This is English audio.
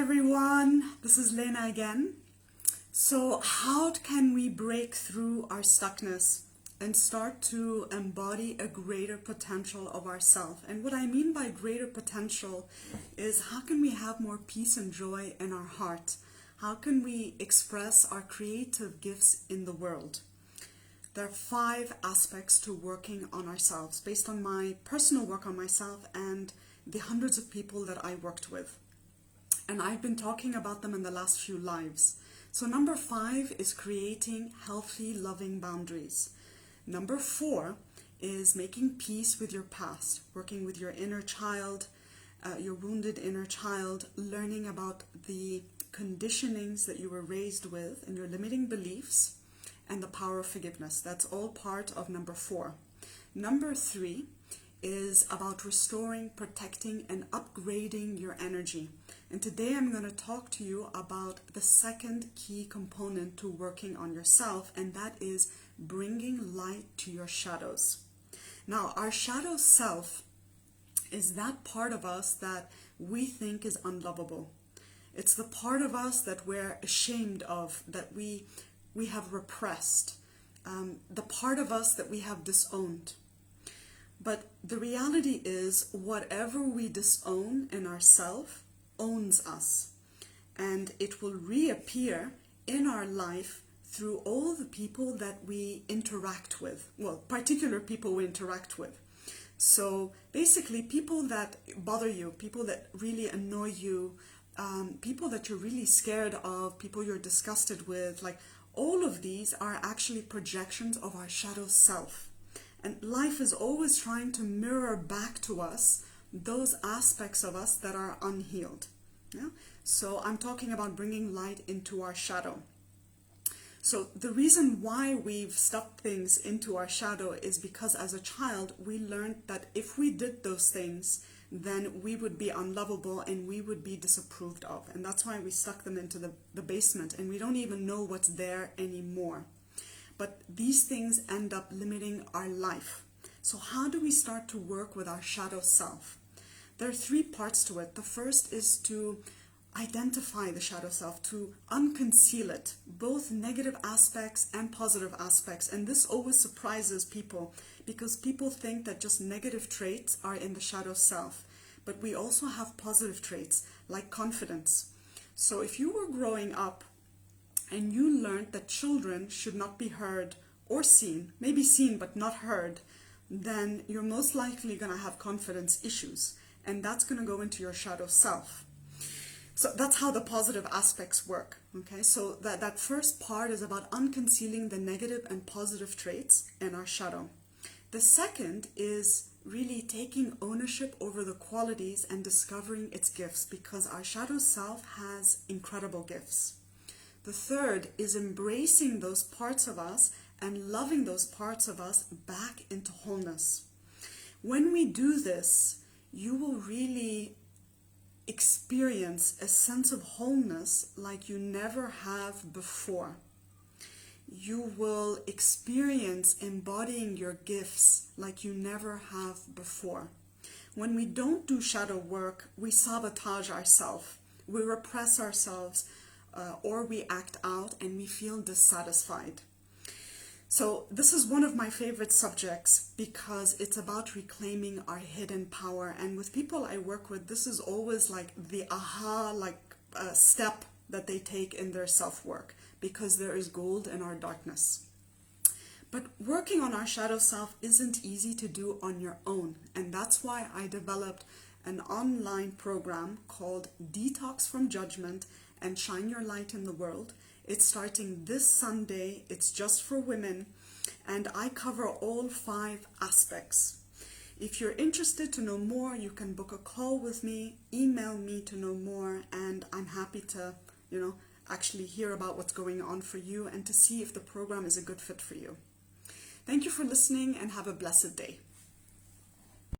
everyone, this is Lena again. So how can we break through our stuckness and start to embody a greater potential of ourselves? And what I mean by greater potential is how can we have more peace and joy in our heart? How can we express our creative gifts in the world? There are 5 aspects to working on ourselves based on my personal work on myself and the hundreds of people that I worked with. And I've been talking about them in the last few lives. So number 5 is creating healthy, loving boundaries. Number 4 is making peace with your past, working with your inner child, your wounded inner child, learning about the conditionings that you were raised with and your limiting beliefs, and the power of forgiveness. That's all part of number 4. Number 3 is about restoring, protecting, and upgrading your energy. And today I'm going to talk to you about the second key component to working on yourself, and that is bringing light to your shadows. Now, our shadow self is that part of us that we think is unlovable. It's the part of us that we're ashamed of, that we have repressed, the part of us that we have disowned. But the reality is, whatever we disown in ourselves owns us, and it will reappear in our life through all the people that we interact with. Well, particular people we interact with. So basically, people that bother you, people that really annoy you, people that you're really scared of, people you're disgusted with, like all of these are actually projections of our shadow self. And life is always trying to mirror back to us those aspects of us that are unhealed. Yeah? So I'm talking about bringing light into our shadow. So the reason why we've stuck things into our shadow is because as a child, we learned that if we did those things, then we would be unlovable and we would be disapproved of. And that's why we stuck them into the basement, and we don't even know what's there anymore. But these things end up limiting our life. So how do we start to work with our shadow self? There are 3 parts to it. The first is to identify the shadow self, to unconceal it, both negative aspects and positive aspects. And this always surprises people because people think that just negative traits are in the shadow self. But we also have positive traits like confidence. So if you were growing up and you learned that children should not be heard or seen, maybe seen but not heard, then you're most likely going to have confidence issues, and that's going to go into your shadow self. So that's how the positive aspects work. Okay, so that first part is about unconcealing the negative and positive traits in our shadow. The second is really taking ownership over the qualities and discovering its gifts, because our shadow self has incredible gifts. The third is embracing those parts of us and loving those parts of us back into wholeness. When we do this, you will really experience a sense of wholeness like you never have before. You will experience embodying your gifts like you never have before. When we don't do shadow work, we sabotage ourselves, we repress ourselves, or we act out and we feel dissatisfied. So this is one of my favorite subjects because it's about reclaiming our hidden power. And with people I work with, this is always like the aha step that they take in their self-work, because there is gold in our darkness. But working on our shadow self isn't easy to do on your own. And that's why I developed an online program called Detox from Judgment and Shine Your Light in the World. It's starting this Sunday. It's just for women, and I cover all 5 aspects. If you're interested to know more, you can book a call with me, email me to know more, and I'm happy to, actually hear about what's going on for you and to see if the program is a good fit for you. Thank you for listening, and have a blessed day.